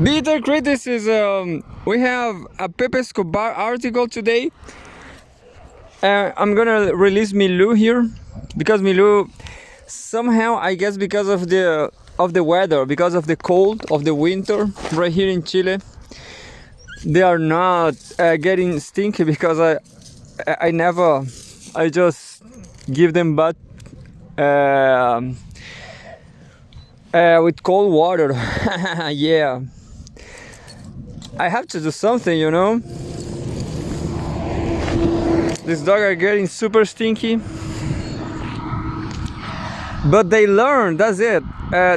Bitter criticism. We have a Pepe Escobar article today. I'm gonna release Milu here because Milu somehow, I guess, because of the weather, because of the cold of the winter right here in Chile, they are not getting stinky because I never, I just give them bath with cold water. Yeah, I have to do something, you know. These dogs are getting super stinky, but they learn. That's it.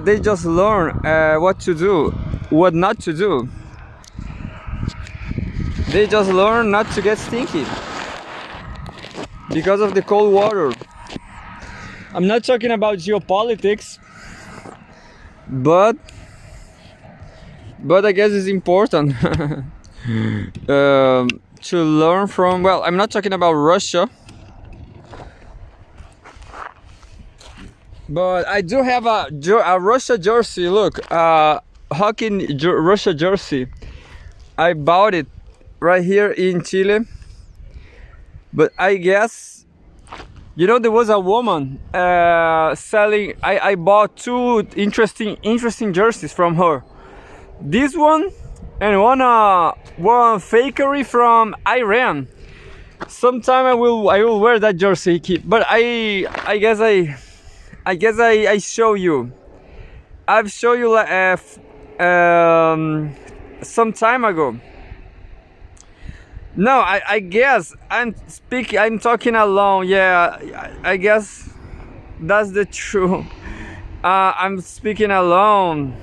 They just learn what to do, what not to do. They just learn not to get stinky because of the cold water. I'm not talking about geopolitics, but I guess it's important to learn from. Well, I'm not talking about Russia, but I do have a Russia jersey. Look, hockey Russia jersey. I bought it right here in Chile, but I guess, you know, there was a woman selling. I bought two interesting jerseys from her. This one and one fakery from Iran. Sometime I will wear that jersey, but I guess I show you. I've shown you some time ago. No, I guess I'm talking alone. Yeah, I guess that's the truth. I'm speaking alone.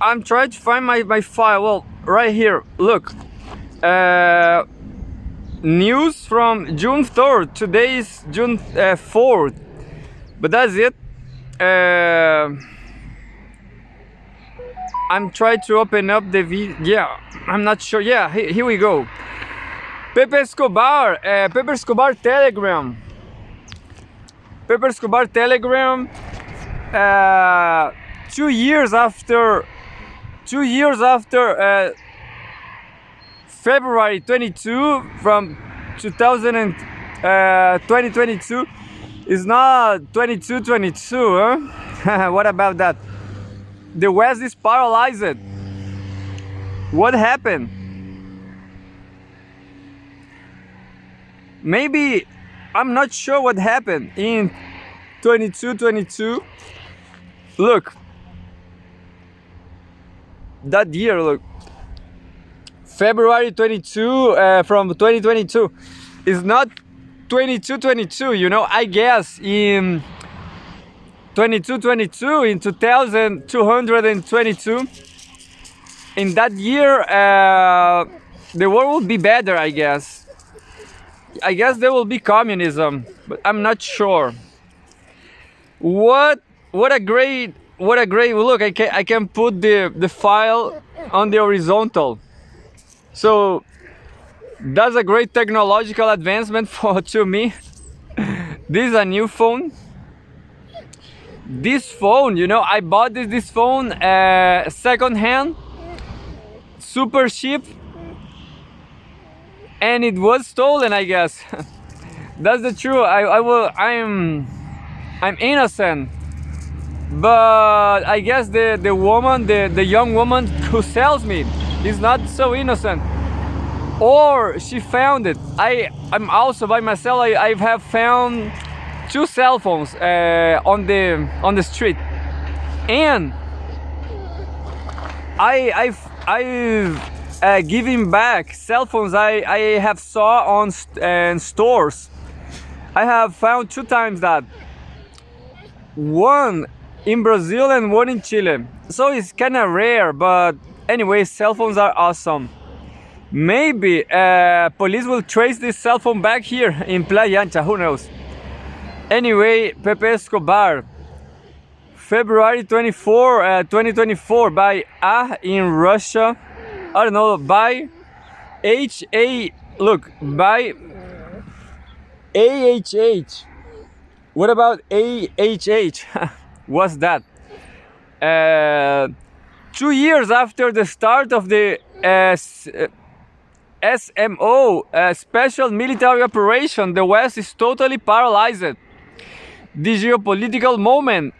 I'm trying to find my file. Well, right here, look. News from June 3rd. Today is June 4th. But that's it. I'm trying to open up the video. Yeah, I'm not sure. Yeah, here we go. Pepe Escobar. Pepe Escobar Telegram. Pepe Escobar Telegram. 2 years after February 22 from 2022 is not 2222, huh? What about that? The West is paralyzed. What happened? Maybe, I'm not sure what happened in 2222. Look, that year, look, February 22 from 2022 is not 2222, you know. I guess in 2222, in 2222, in that year, the world will be better. I guess there will be communism, but I'm not sure. What a great look. I can put the file on the horizontal. So that's a great technological advancement to me. This is a new phone. This phone, you know, I bought this phone second hand, super cheap, and it was stolen, I guess. That's the truth. I'm innocent. But I guess the woman, the young woman who sells me is not so innocent. Or she found it. I'm also by myself. I have found two cell phones on the street, and I've given back cell phones I have saw on stores. I have found two times that. One in Brazil and one in Chile. So it's kind of rare, but anyway, cell phones are awesome. Maybe police will trace this cell phone back here in Playa Ancha, who knows. Anyway, Pepe Escobar, February 24, 2024, by A in Russia. I don't know, by H-A, look, by A-H-H. What about A-H-H? What's that? 2 years after the start of the SMO, special military operation, the West is totally paralyzed. The geopolitical moment,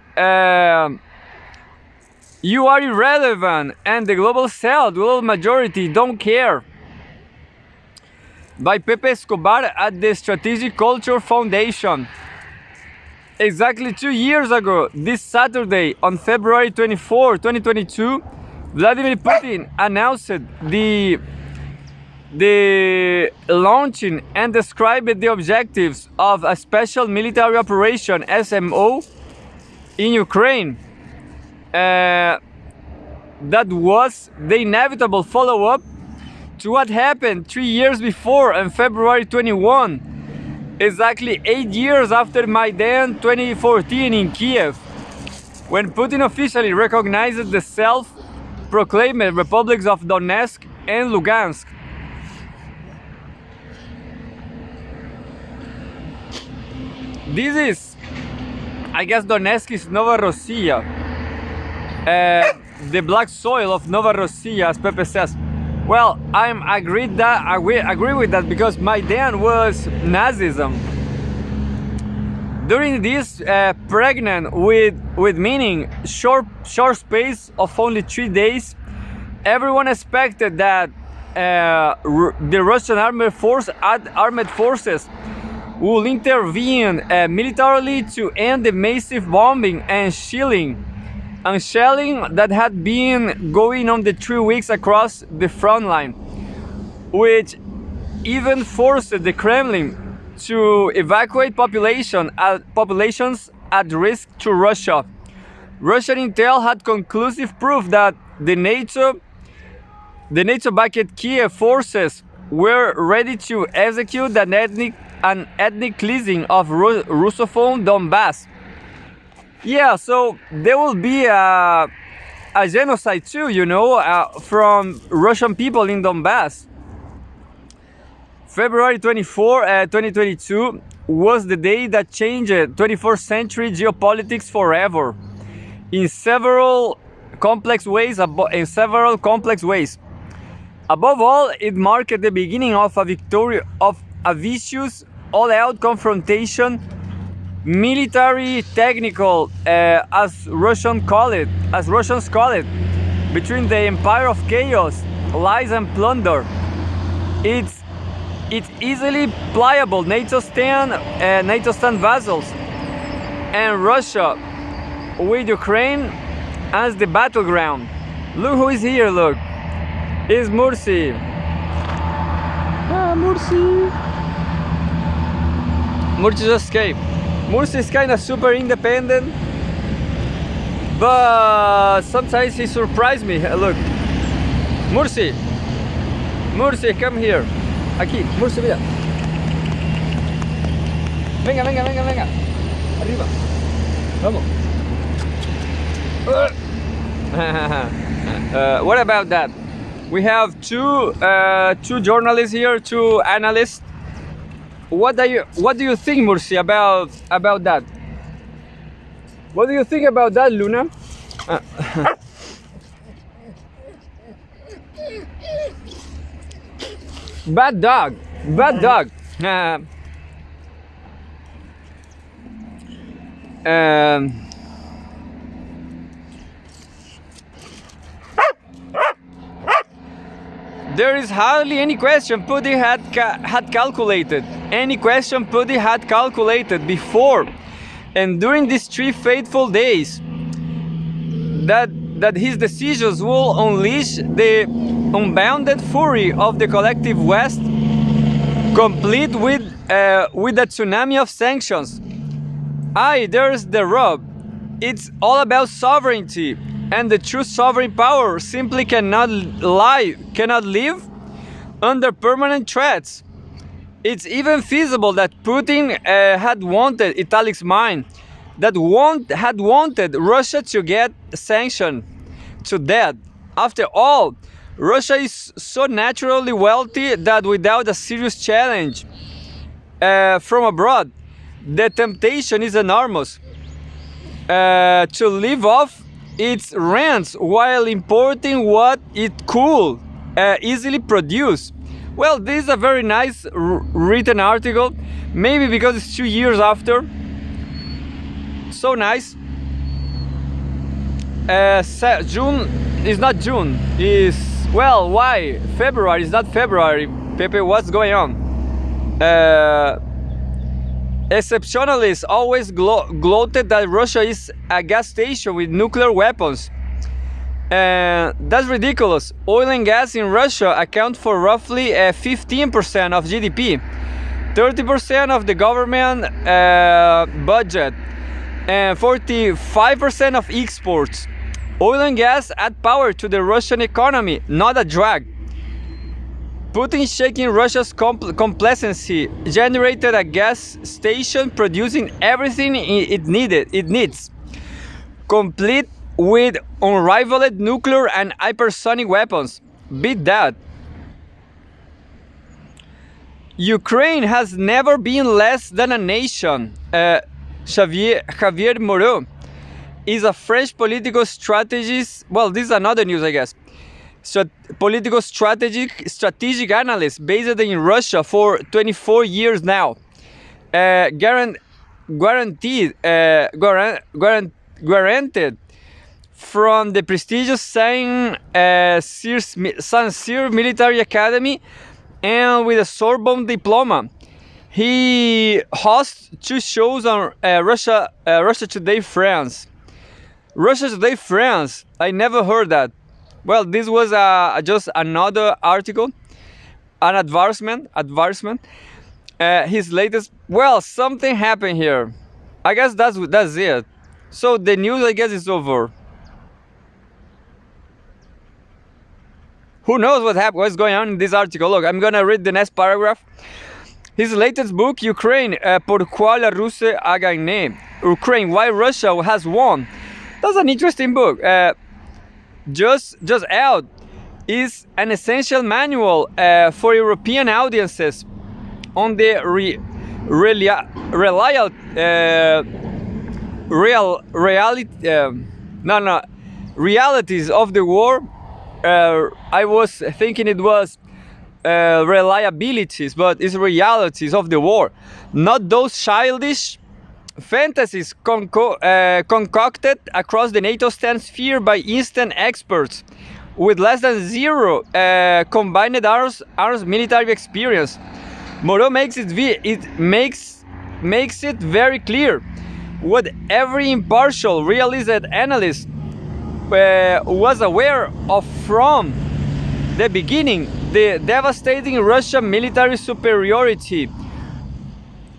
you are irrelevant, and the global South, global majority don't care. By Pepe Escobar at the Strategic Culture Foundation. Exactly 2 years ago, this Saturday, on February 24, 2022, Vladimir Putin announced the launching and described the objectives of a special military operation, SMO, in Ukraine. That was the inevitable follow-up to what happened 3 years before on February 21, exactly 8 years after Maidan 2014 in Kiev, when Putin officially recognized the self-proclaimed republics of Donetsk and Lugansk. This is, I guess, Donetsk is Novorossiya, the black soil of Novorossiya, as Pepe says. Well, I agree with that, because Maidan was Nazism. During this pregnant with meaning short space of only 3 days, everyone expected that the Russian armed forces will intervene militarily to end the massive bombing and shelling that had been going on the 3 weeks across the front line, which even forced the Kremlin to evacuate populations at risk to Russia. Russian intel had conclusive proof that the NATO-backed Kiev forces were ready to execute an ethnic cleansing of Russophone Donbass. Yeah, so there will be a genocide too, from Russian people in Donbass. February 24, 2022 was the day that changed 21st century geopolitics forever in several complex ways. Above all, it marked the beginning of a vicious, all-out confrontation, military, technical, as Russians call it, between the empire of chaos, lies and plunder. It's easily pliable NATO stand vassals, and Russia with Ukraine as the battleground. Look who is here, look. It's Mursi. Mursi. Mursi just escaped. Mursi is kind of super independent, but sometimes he surprised me. Look. Mursi, come here. Aquí, Mursi, mira. Venga. Arriba. Vamos. What about that? We have two journalists here, two analysts. What do you think, Mursi, about that? What do you think about that, Luna? Bad dog. There is hardly any question Putin had calculated. Any question Putin had calculated before and during these 3 fateful days that his decisions will unleash the unbounded fury of the collective West, complete with a tsunami of sanctions. There's the rub. it's all about sovereignty, and the true sovereign power simply cannot live under permanent threats. It's even feasible that Putin had wanted Italic's mind, had wanted Russia to get sanctioned to death. After all, Russia is so naturally wealthy that without a serious challenge from abroad, the temptation is enormous to live off its rents while importing what it could easily produce. Well, this is a very nice written article, maybe because it's 2 years after. So nice. June is not June, is, well, why? February is not February. Pepe, what's going on? Exceptionalists always gloated that Russia is a gas station with nuclear weapons. That's ridiculous. Oil and gas in Russia account for roughly 15% of GDP, 30% of the government budget, and 45% of exports. Oil and gas add power to the Russian economy, not a drag. Putin shaking Russia's complacency generated a gas station producing everything it needs, complete with unrivaled nuclear and hypersonic weapons. Beat that. Ukraine has never been less than a nation. Javier Moreau is a French political strategist. Well, this is another news, I guess. Political strategic analyst based in Russia for 24 years now. Guaranteed from the prestigious Saint Cyr Military Academy and with a Sorbonne diploma. He hosts 2 shows on Russia Today France. Russia Today France, I never heard that. Well, this was just another article, an advancement. His latest. Well, something happened here. I guess that's it. So the news, I guess, is over. Who knows what's going on in this article? Look, I'm gonna read the next paragraph. His latest book, Ukraine, Pourquoi la Russie a gagné? Ukraine, Why Russia Has Won. That's an interesting book. Just out is an essential manual for European audiences on the realities of the war. I was thinking it was reliabilities, but it's realities of the war, not those childish fantasies concocted across the NATO sphere by Eastern experts with less than zero combined arms military experience. Moreau makes it very clear what every impartial, realistic analyst was aware of from the beginning: the devastating Russian military superiority,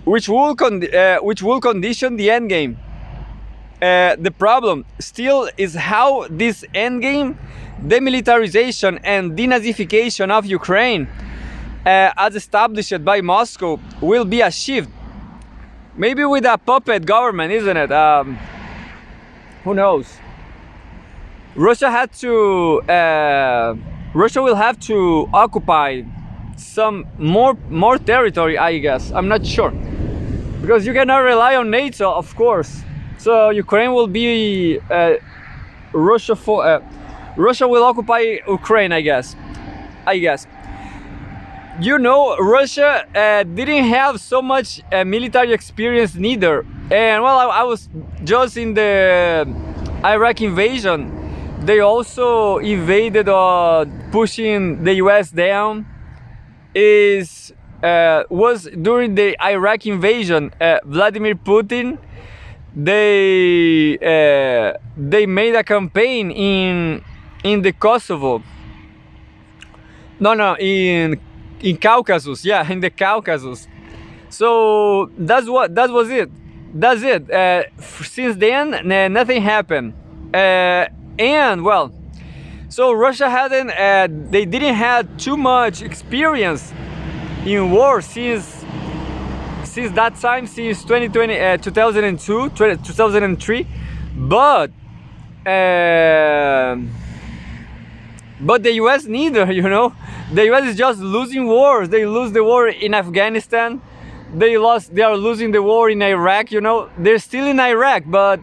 which will condition the endgame. The problem still is how this endgame, demilitarization and denazification of Ukraine, as established by Moscow, will be achieved. Maybe with a puppet government, isn't it? Who knows? Russia will have to occupy some more territory, I guess. I'm not sure, because you cannot rely on NATO, of course. So Ukraine will be Russia will occupy Ukraine, I guess. You know, Russia didn't have so much military experience neither. And well, I was just in the Iraq invasion. They also invaded, pushing the US down. Was during the Iraq invasion, Vladimir Putin, they made a campaign in the Kosovo. In Caucasus, in the Caucasus. So that was it. that's it. Since then, nothing happened. And well, so Russia hadn't, they didn't have too much experience in war since that time, since 2020, 2002, 2003. But the US neither, you know. The US is just losing wars. They lose the war in Afghanistan. They are losing the war in Iraq, you know. They're still in Iraq, but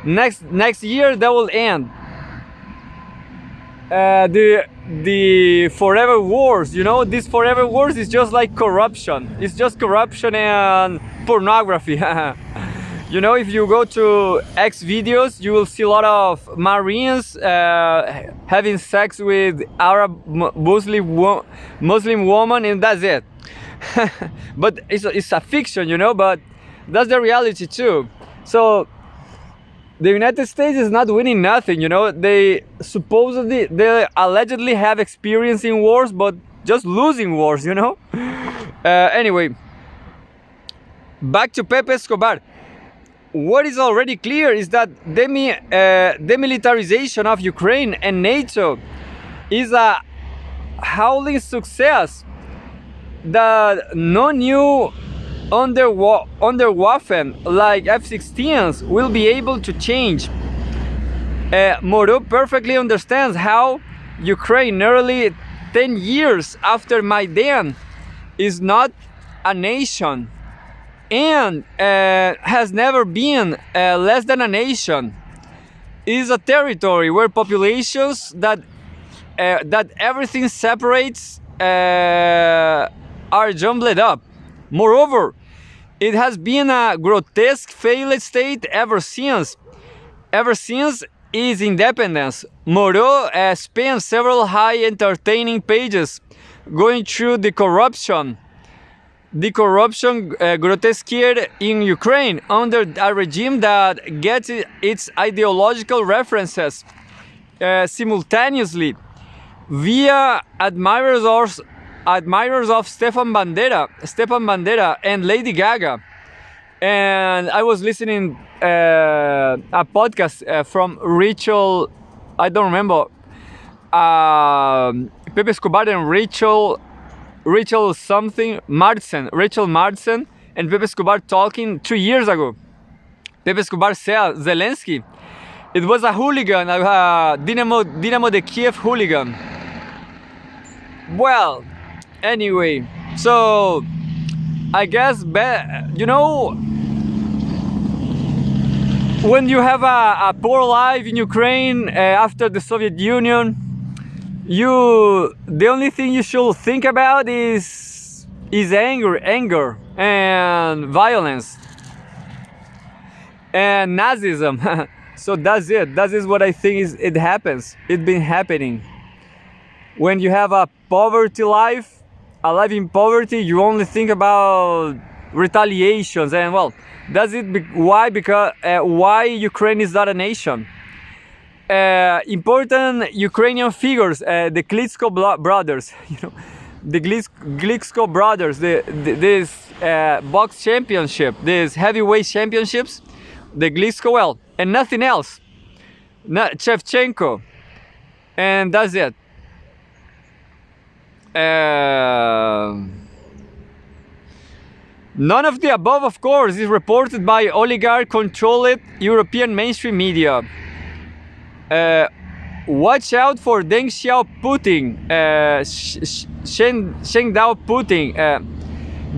next year that will end. The forever wars, you know, these forever wars is just like corruption. It's just corruption and pornography. You know, if you go to X videos, you will see a lot of Marines having sex with Arab Muslim woman, and that's it. But it's a fiction, you know, but that's the reality too. So the United States is not winning nothing, you know. They allegedly have experience in wars, but just losing wars, you know. Anyway, back to Pepe Escobar. What is already clear is that demilitarization of Ukraine and NATO is a howling success that no new Underwaffen like F-16s will be able to change. Moreau perfectly understands how Ukraine, nearly 10 years after Maidan, is not a nation and has never been less than a nation. It is a territory where populations that everything separates are jumbled up. Moreover, it has been a grotesque failed state ever since its independence. Moreau spent several high entertaining pages going through the corruption grotesquered in Ukraine under a regime that gets its ideological references simultaneously via admirers of Stepan Bandera and Lady Gaga. And I was listening a podcast from Rachel, I don't remember, Pepe Escobar and Rachel Madsen, and Pepe Escobar talking 3 years ago. Pepe Escobar said Zelensky, it was a hooligan, a Dynamo de Kiev hooligan. Well, anyway, so I guess, you know, when you have a poor life in Ukraine after the Soviet Union, the only thing you should think about is anger and violence and Nazism. So that's it. That is what I think it happens. It's been happening. When you have a life in poverty, you only think about retaliations, and well, that's it. Why? Because why Ukraine is not a nation. Important Ukrainian figures, the Klitschko brothers, you know, the Klitschko brothers, this box championship, this heavyweight championships, the Klitschko, well, and nothing else. Shevchenko, and that's it. None of the above, of course, is reported by oligarch-controlled European mainstream media. Watch out for Deng Xiaoping,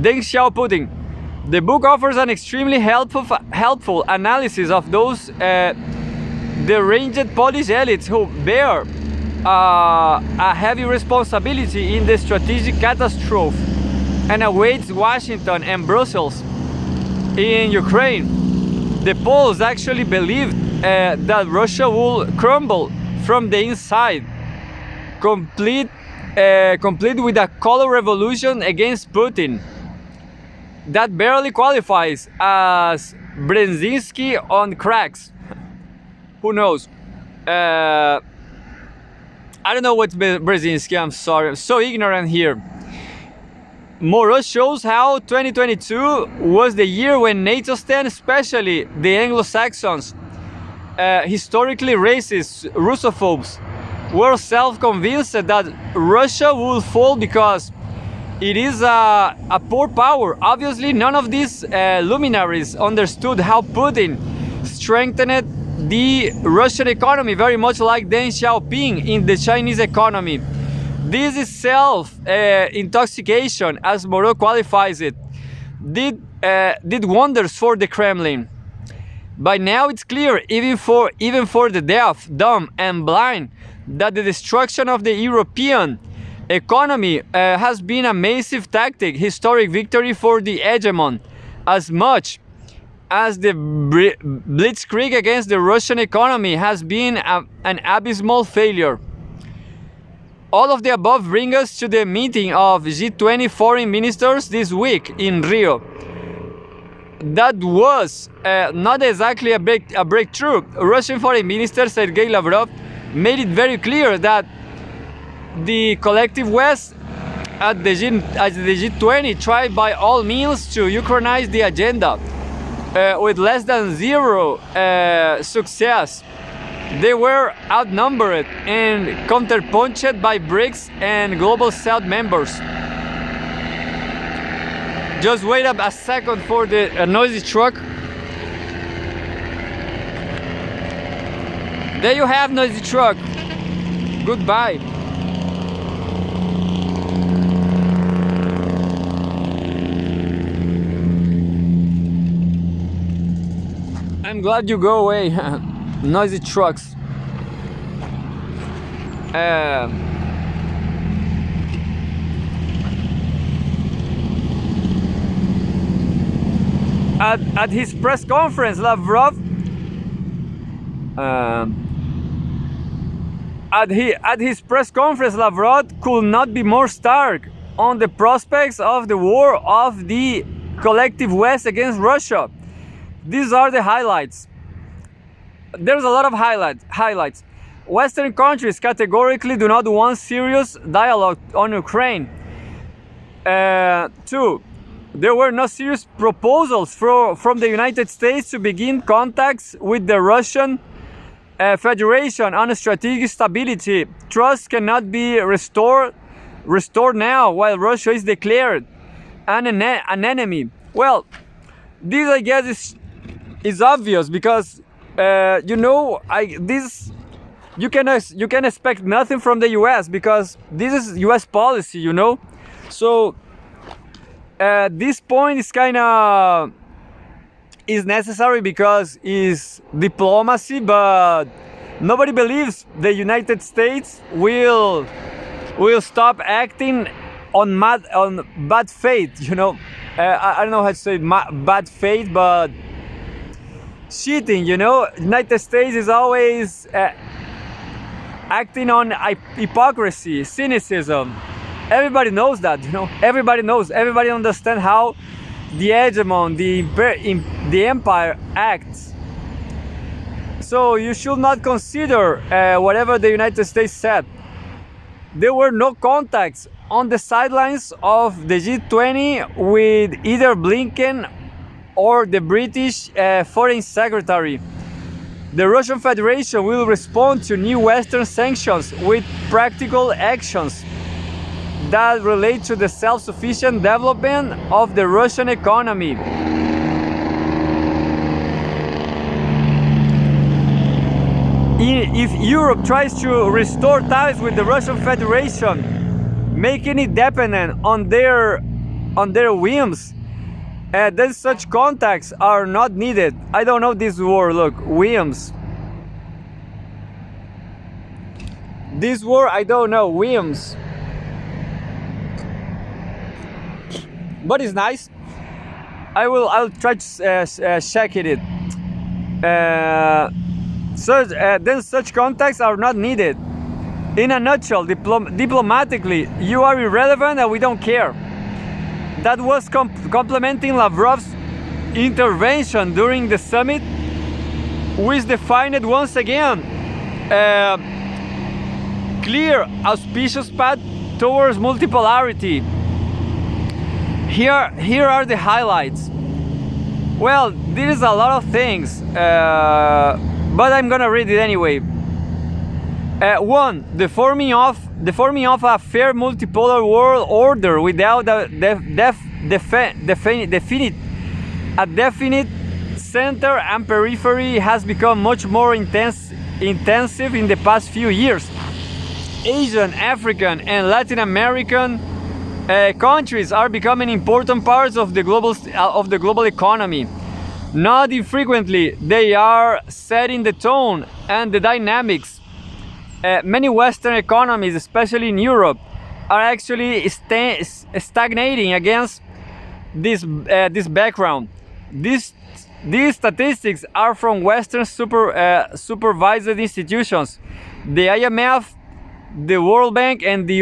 Deng Xiaoping. The book offers an extremely helpful analysis of those deranged Polish elites who bear a heavy responsibility in the strategic catastrophe and awaits Washington and Brussels in Ukraine. The Poles actually believed that Russia will crumble from the inside, complete with a color revolution against Putin that barely qualifies as Brzezinski on cracks. Who knows? I don't know what's Brzezinski, I'm sorry, I'm so ignorant here. Moreau shows how 2022 was the year when NATO stand, especially the Anglo-Saxons, historically racist Russophobes, were self-convinced that Russia would fall because it is a poor power. Obviously, none of these luminaries understood how Putin strengthened the Russian economy, very much like Deng Xiaoping in the Chinese economy. This is self-intoxication, as Moreau qualifies it, did wonders for the Kremlin. By now it's clear, even for the deaf, dumb and blind, that the destruction of the European economy has been a massive tactic, historic victory for the hegemon, as much as the blitzkrieg against the Russian economy has been an abysmal failure. All of the above bring us to the meeting of G20 foreign ministers this week in Rio. That was not exactly a breakthrough. Russian Foreign Minister Sergei Lavrov made it very clear that the collective West at the G20 tried by all means to Ukrainize the agenda with less than zero success. They were outnumbered and counterpunched by BRICS and Global South members. Just wait up a second for the noisy truck. There you have noisy truck. Goodbye. I'm glad you go away. Noisy trucks. At his press conference, Lavrov at his press conference, Lavrov could not be more stark on the prospects of the war of the collective West against Russia. These are the highlights. There's a lot of highlights. Western countries categorically do not want serious dialogue on Ukraine. 2. There were no serious proposals from the United States to begin contacts with the Russian Federation on strategic stability. Trust cannot be restored now while Russia is declared an enemy. Well, this I guess is obvious because you can expect nothing from the U.S. because this is U.S. policy, So this point is kind of is necessary because it's diplomacy, but nobody believes the United States will stop acting on bad faith. I don't know how to say bad faith, but cheating. United States is always acting on hypocrisy, cynicism. Everybody knows that, Everybody knows. Everybody understands how the hegemon, the empire acts. So you should not consider whatever the United States said. There were no contacts on the sidelines of the G20 with either Blinken or the British Foreign Secretary. The Russian Federation will respond to new Western sanctions with practical actions that relate to the self-sufficient development of the Russian economy. If Europe tries to restore ties with the Russian Federation, making it dependent on their whims, then such contacts are not needed. I don't know this word, look, whims. This word I don't know, whims. But it's nice. I'll try to check it. Then such contacts are not needed. In a nutshell, diplomatically, you are irrelevant and we don't care. That was complementing Lavrov's intervention during the summit, which defined once again clear, auspicious path towards multipolarity. Here are the highlights. Well, there is a lot of things, but I'm gonna read it anyway. One, the forming of a fair multipolar world order without a definite center and periphery has become much more intensive in the past few years. Asian, African, and Latin American countries are becoming important parts of the global economy. Not infrequently, they are setting the tone and the dynamics. Many Western economies, especially in Europe, are actually stagnating against this background. These statistics are from Western supervised institutions, the IMF, the World Bank, and the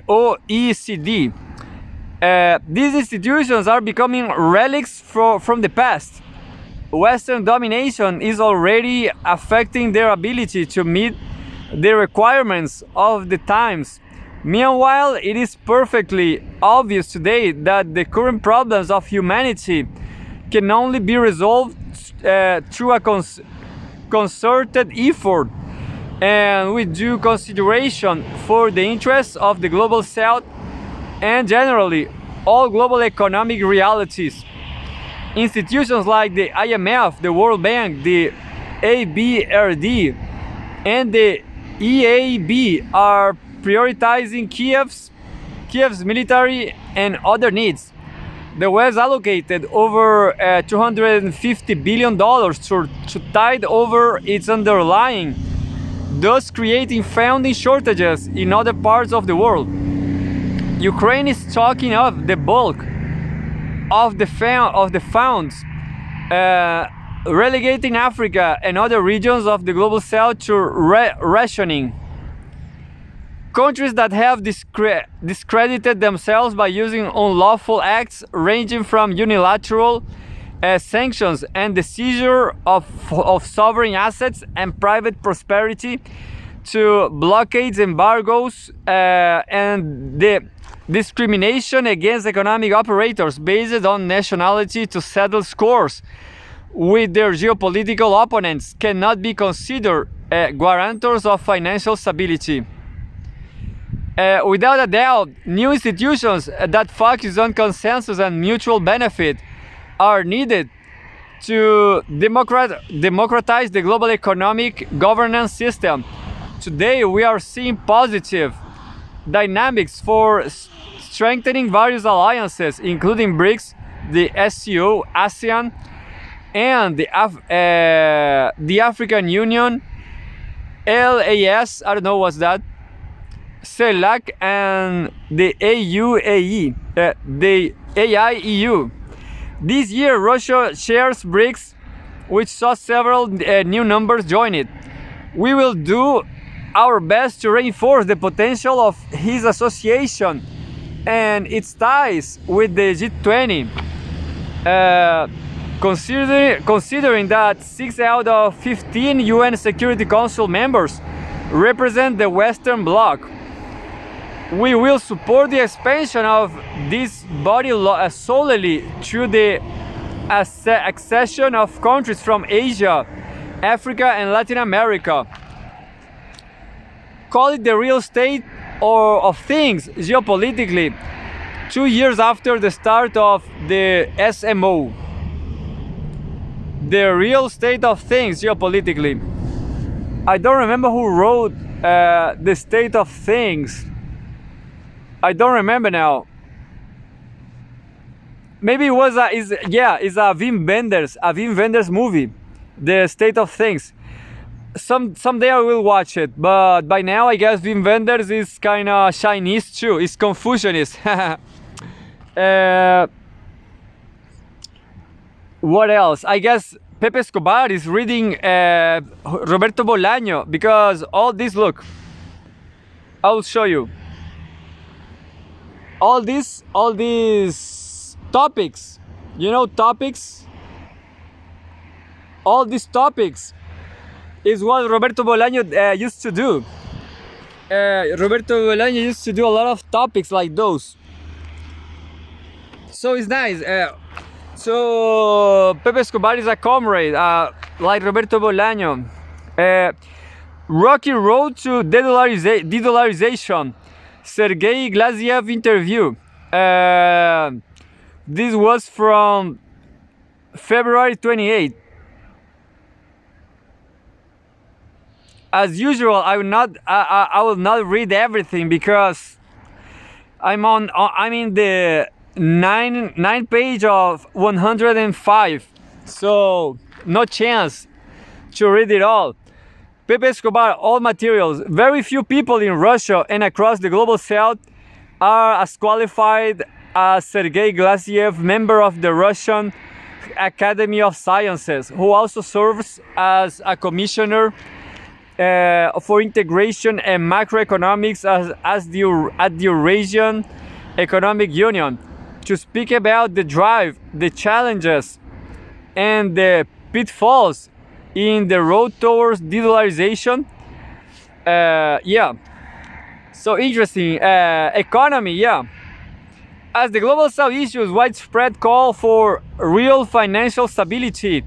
OECD. These institutions are becoming relics from the past. Western domination is already affecting their ability to meet the requirements of the times. Meanwhile, it is perfectly obvious today that the current problems of humanity can only be resolved through a concerted effort and with due consideration for the interests of the global south and generally all global economic realities. Institutions like the IMF, the World Bank, the ABRD, and the EAB are prioritizing Kiev's military and other needs. The West allocated over $250 billion to tide over its underlying, thus creating funding shortages in other parts of the world. Ukraine is talking of the bulk of the funds, relegating Africa and other regions of the global south to rationing. Countries that have discredited themselves by using unlawful acts ranging from unilateral sanctions and the seizure of sovereign assets and private prosperity to blockades, embargoes, and the discrimination against economic operators based on nationality to settle scores with their geopolitical opponents cannot be considered guarantors of financial stability. Without a doubt, new institutions that focus on consensus and mutual benefit are needed to democratize the global economic governance system. Today, we are seeing positive dynamics for strengthening various alliances, including BRICS, the SCO, ASEAN, and the African Union, LAS, I don't know what's that, CELAC, and the AUAE, the AIEU. This year, Russia shares BRICS, which saw several new members join it. We will do our best to reinforce the potential of his association and its ties with the G20. Considering that 6 out of 15 UN Security Council members represent the Western Bloc, we will support the expansion of this body solely through the accession of countries from Asia, Africa, and Latin America. Call it the real state of things geopolitically, 2 years after the start of the SMO. The real state of things geopolitically. I don't remember who wrote the state of things. I don't remember now. Maybe it was it's a Wim Wenders movie, The State of Things. Someday I will watch it, but by now I guess Wim Wenders is kind of Chinese too. It's Confucianist. What else? I guess Pepe Escobar is reading Roberto Bolaño, because all this, look, I'll show you. All these topics, topics, all these topics is what Roberto Bolaño used to do. Roberto Bolaño used to do a lot of topics like those. So it's nice. So Pepe Escobar is a comrade, like Roberto Bolaño. Rocky road to de-dollarization. Sergei Glaziev interview. This was from February 28th. As usual, I will not read everything because I'm in the nine page of 105, so no chance to read it all. Pepe Escobar, all materials. Very few people in Russia and across the global south are as qualified as Sergei Glaziev, member of the Russian Academy of Sciences, who also serves as a commissioner for integration and macroeconomics at the Eurasian Economic Union, to speak about the drive, the challenges, and the pitfalls in the road towards de-dollarization. Yeah, so interesting. Economy, yeah. As the global south issues widespread call for real financial stability,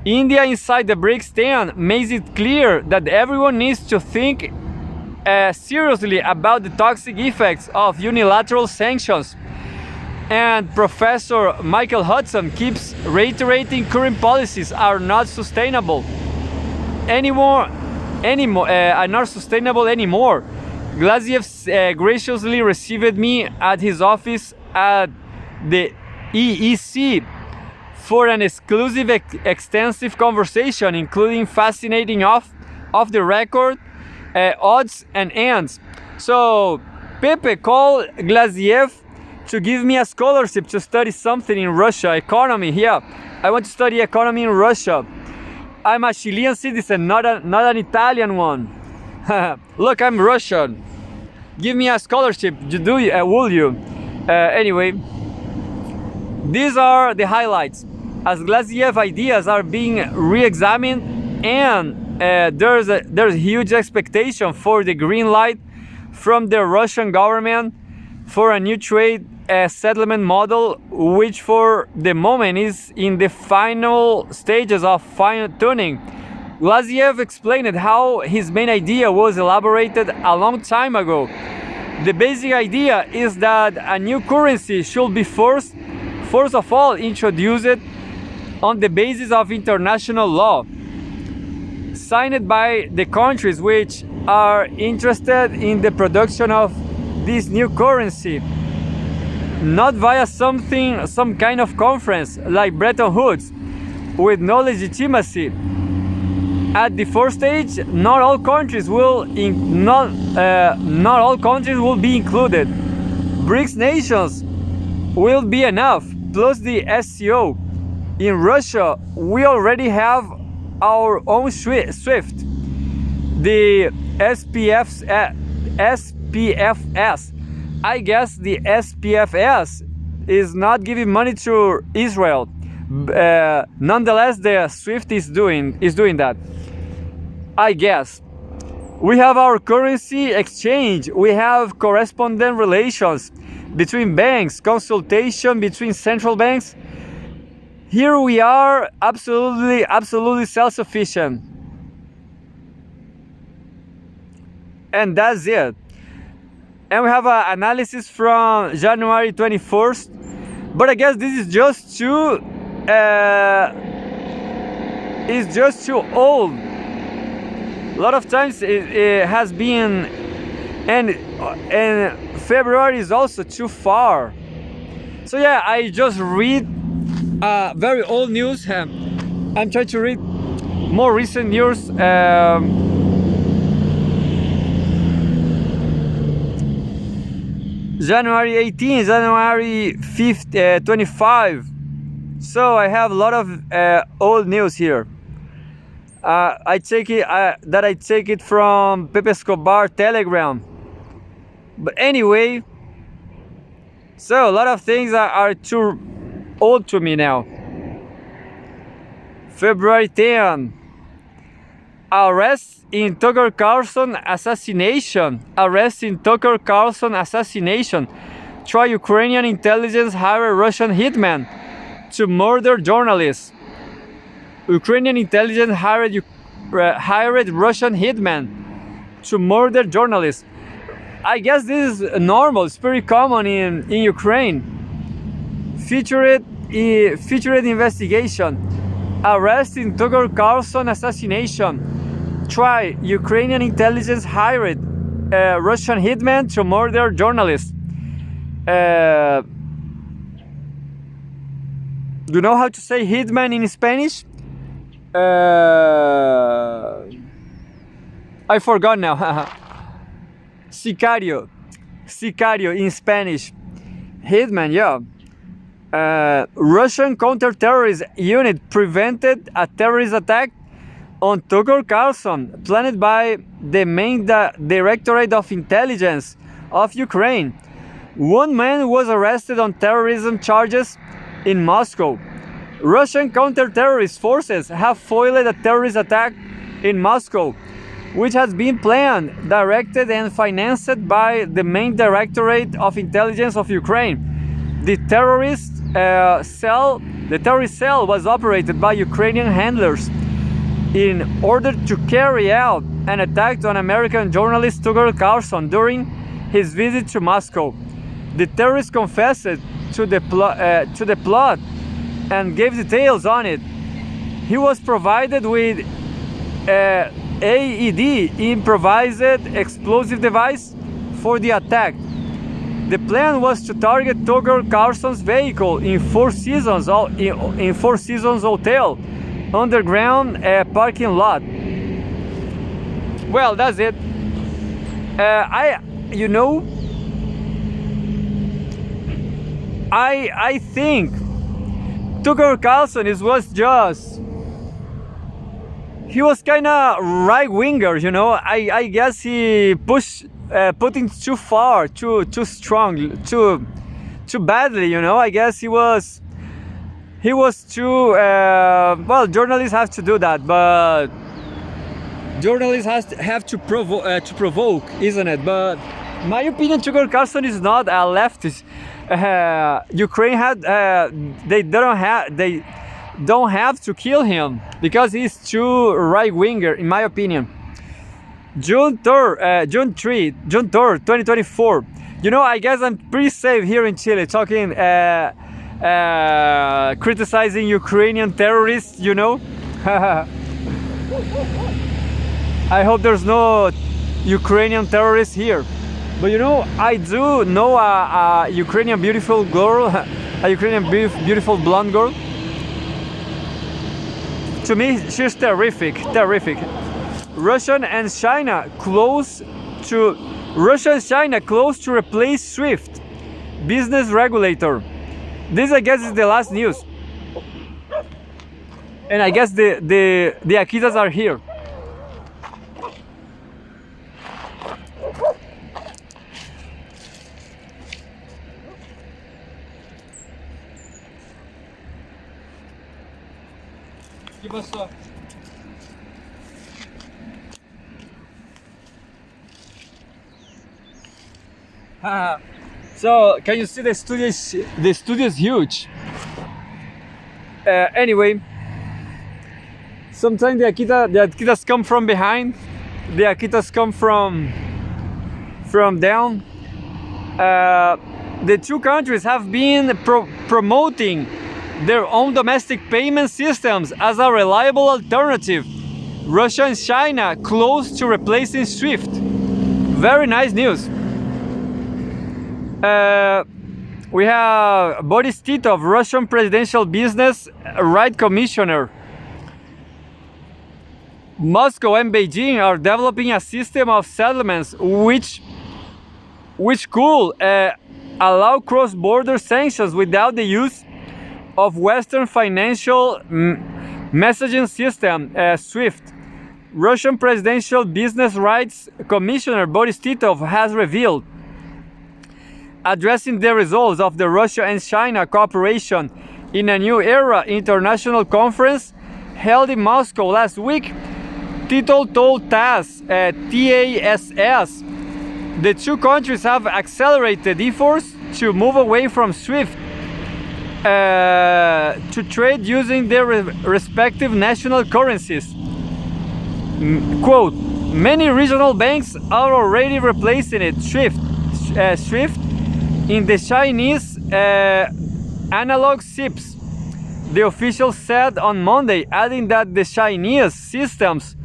India inside the BRICS 10 makes it clear that everyone needs to think seriously about the toxic effects of unilateral sanctions. And Professor Michael Hudson keeps reiterating current policies are not sustainable anymore. Are not sustainable anymore. Glaziev graciously received me at his office at the EEC for an exclusive, extensive conversation, including fascinating off the record odds and ends. So Pepe called Glaziev to give me a scholarship to study something in Russia, economy. Yeah, I want to study economy in Russia. I'm a Chilean citizen, not an Italian one. Look, I'm Russian. Give me a scholarship. Will you? Anyway, these are the highlights. As Glaziev ideas are being re-examined, and there's huge expectation for the green light from the Russian government for a new trade settlement model, which for the moment is in the final stages of fine-tuning. Glaziev explained how his main idea was elaborated a long time ago. The basic idea is that a new currency should be first of all introduced on the basis of international law, signed by the countries which are interested in the production of this new currency, not via some kind of conference like Bretton Woods with no legitimacy. At the first stage, not all countries will be included. BRICS nations will be enough, plus the SCO. In Russia, we already have our own SWIFT, the SPFS. I guess the SPFS is not giving money to Israel. Nonetheless, the SWIFT is doing that. I guess. We have our currency exchange. We have correspondent relations between banks, consultation between central banks. Here we are absolutely self-sufficient. And that's it. And we have an analysis from January 21st. But I guess this is just too old. A lot of times it has been, and February is also too far. So yeah, I just read very old news. I'm trying to read more recent news. January 18, January 5th, 25. So I have a lot of old news here. I take it from Pepe Escobar Telegram. But anyway, so a lot of things are too old to me now. February 10. Arrest in Tucker Carlson assassination. 2 Try Ukrainian intelligence hire Russian hitman to murder journalists. Ukrainian intelligence hired Russian hitman to murder journalists. I guess this is normal. It's pretty common in Ukraine. Featured investigation. Arrest in Tucker Carlson assassination. Try Ukrainian intelligence hired Russian hitman to murder journalists. Do you know how to say hitman in Spanish? I forgot now. Sicario. Sicario in Spanish. Hitman, yeah. Russian counter-terrorist unit prevented a terrorist attack on Tucker Carlson planned by the main Directorate of Intelligence of Ukraine. One man was arrested on terrorism charges in Moscow. Russian counter-terrorist forces have foiled a terrorist attack in Moscow, which has been planned, directed, and financed by the main Directorate of Intelligence of Ukraine. The terrorist cell was operated by Ukrainian handlers in order to carry out an attack on American journalist Tucker Carlson during his visit to Moscow. The terrorist confessed to the plot and gave details on it. He was provided with AED, improvised explosive device, for the attack. The plan was to target Tucker Carlson's vehicle in Four Seasons Hotel underground parking lot. Well, that's it. I think Tucker Carlson he was kind of right-winger, I guess he put it too far, too strong, too badly, I guess he was too well. Journalists have to do that, but journalists have to provoke, isn't it? But my opinion, Tucker Carlson is not a leftist. Ukraine they don't have to kill him because he's too right-winger, in my opinion. June 3rd, 2024. I guess I'm pretty safe here in Chile talking, criticizing Ukrainian terrorists, I hope there's no Ukrainian terrorists here. But I do know a Ukrainian beautiful girl, a Ukrainian beautiful blonde girl. To me, she's terrific. Russia and China close to replace SWIFT business regulator. This, I guess, is the last news. And I guess the Akitas are here. Give us a... So can you see the studio is huge. Anyway, sometimes the Akitas come from behind, the Akitas come from down. The two countries have been promoting their own domestic payment systems as a reliable alternative. Russia and China close to replacing SWIFT. Very nice news. We have Boris Titov, Russian presidential business right commissioner. Moscow and Beijing are developing a system of settlements which could allow cross-border sanctions without the use of Western financial messaging system, SWIFT. Russian presidential business rights commissioner Boris Titov has revealed, addressing the results of the Russia and China cooperation in a new era international conference held in Moscow last week. Titov told TASS, the two countries have accelerated efforts to move away from SWIFT to trade using their respective national currencies. Quote, many regional banks are already replacing it, SWIFT in the Chinese analog SIPs, the official said on Monday, adding that the Chinese systems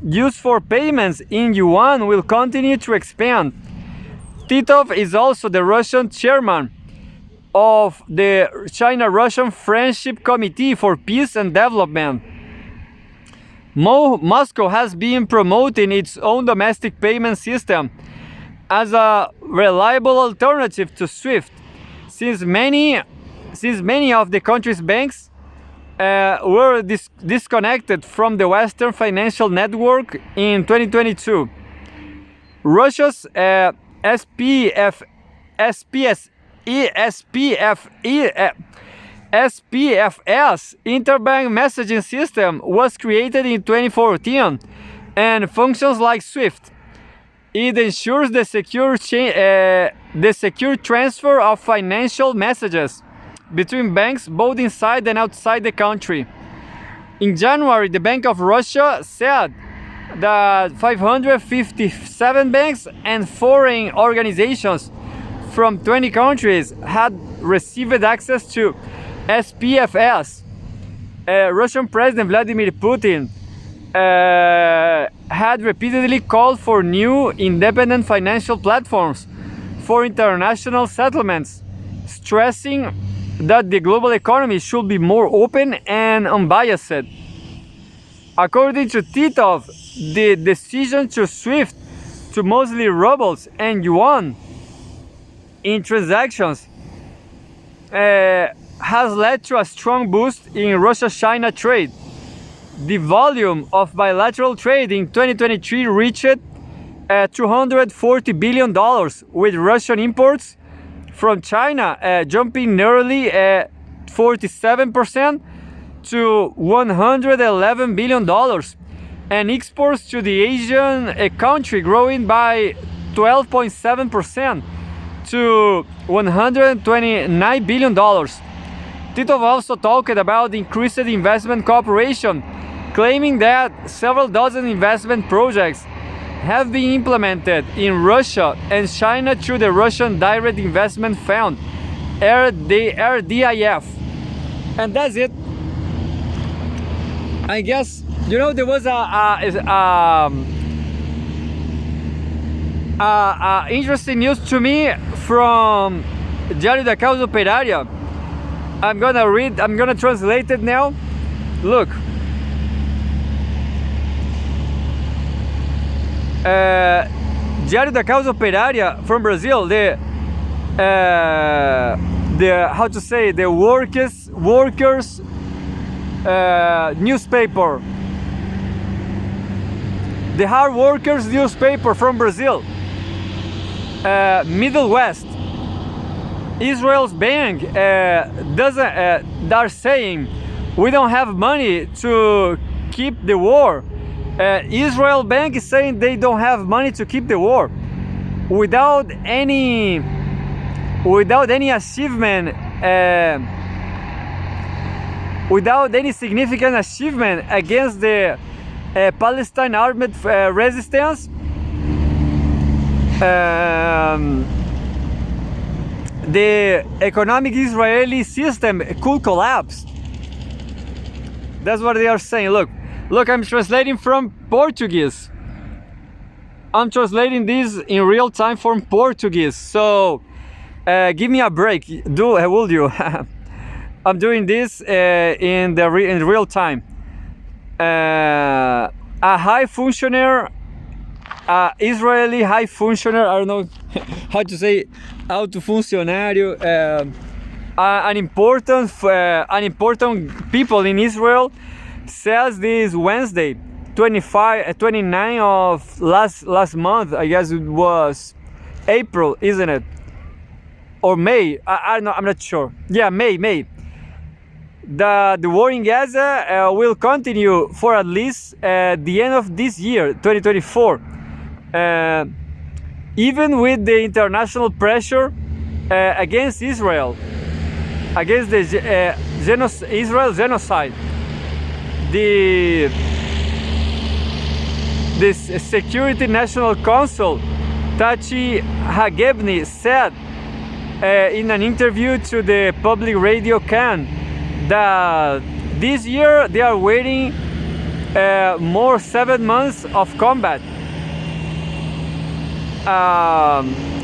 used for payments in yuan will continue to expand. Titov is also the Russian chairman of the China-Russian Friendship Committee for Peace and Development. Moscow has been promoting its own domestic payment system as a reliable alternative to SWIFT, since many of the country's banks were disconnected from the Western financial network in 2022. Russia's SPFS interbank messaging system was created in 2014 and functions like SWIFT. It ensures the secure transfer of financial messages between banks both inside and outside the country. In January, the Bank of Russia said that 557 banks and foreign organizations from 20 countries had received access to SPFS. Russian President Vladimir Putin had repeatedly called for new independent financial platforms for international settlements, stressing that the global economy should be more open and unbiased. According to Titov, the decision to SWIFT to mostly rubles and yuan in transactions has led to a strong boost in Russia-China trade. The volume of bilateral trade in 2023 reached $240 billion, with Russian imports from China jumping nearly 47% to $111 billion, and exports to the Asian country growing by 12.7% to $129 billion. Titov also talked about increased investment cooperation, claiming that several dozen investment projects have been implemented in Russia and China through the Russian Direct Investment Fund, RDIF. And that's it. I guess, there was interesting news to me from Diário da Causa Operária. I'm gonna translate it now. Look. Diário da Causa Operária from Brazil, the workers newspaper, the hard workers newspaper from Brazil, Middle West. Israel's bank they're saying we don't have money to keep the war. Israel bank is saying they don't have money to keep the war without any achievement, without any significant achievement against the Palestine armed resistance. The economic Israeli system could collapse. That's what they are saying. Look, I'm translating from Portuguese. I'm translating this in real time from Portuguese. So give me a break. Would you? I'm doing this in real time. A high functionary, Israeli high functionary, I don't know how to say, alto funcionário, an important people in Israel says this Wednesday, 29 of last month, I guess it was April, isn't it? Or May, I don't know, I'm not sure. Yeah, May. The war in Gaza will continue for at least the end of this year, 2024. Even with the international pressure against Israel, against the Israel genocide. The Security National Council, Tachi Hagebni, said in an interview to the public radio Can that this year they are waiting more 7 months of combat,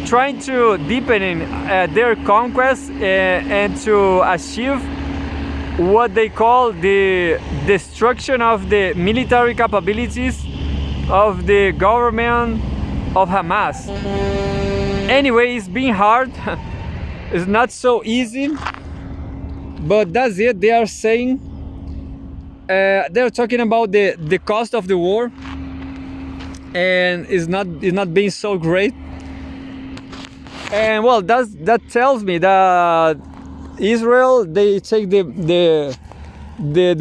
trying to deepen their conquest and to achieve what they call the destruction of the military capabilities of the government of Hamas. Anyway, it's been hard. It's not so easy, but that's it. They are saying they're talking about the cost of the war, and it's not being so great. And well, that tells me that Israel, they take the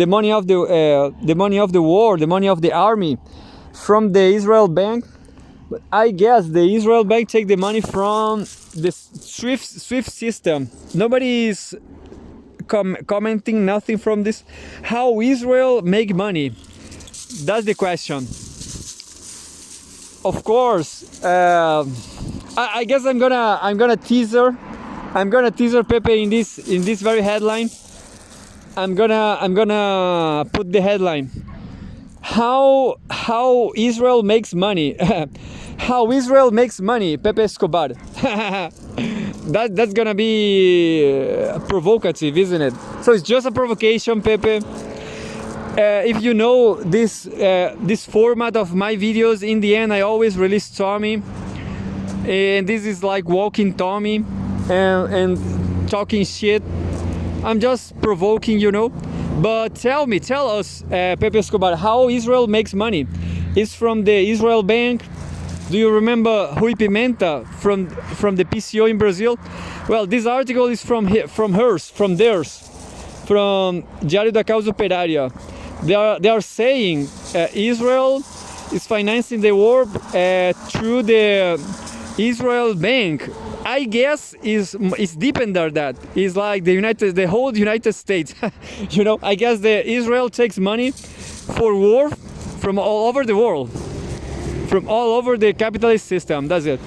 money of the money of the war, the money of the army from the Israel bank. But I guess the Israel bank take the money from the SWIFT system. Nobody is commenting nothing from this. How Israel make money? That's the question. Of course, I guess I'm gonna teaser Pepe in this very headline. I'm gonna put the headline: How Israel makes money. How Israel makes money, Pepe Escobar. That's gonna be provocative, isn't it? So it's just a provocation, Pepe. If you know this format of my videos, in the end I always release Tommy, and this is like walking Tommy and talking shit. I'm just provoking, But tell us, Pepe Escobar, how Israel makes money. It's from the Israel Bank. Do you remember Rui Pimenta from the PCO in Brazil? Well, this article is from theirs, from Diário da Causa Operária. They are saying Israel is financing the war through the Israel Bank. I guess it's deeper than that. It's like the whole United States. I guess Israel takes money for war from all over the world, from all over the capitalist system. That's it.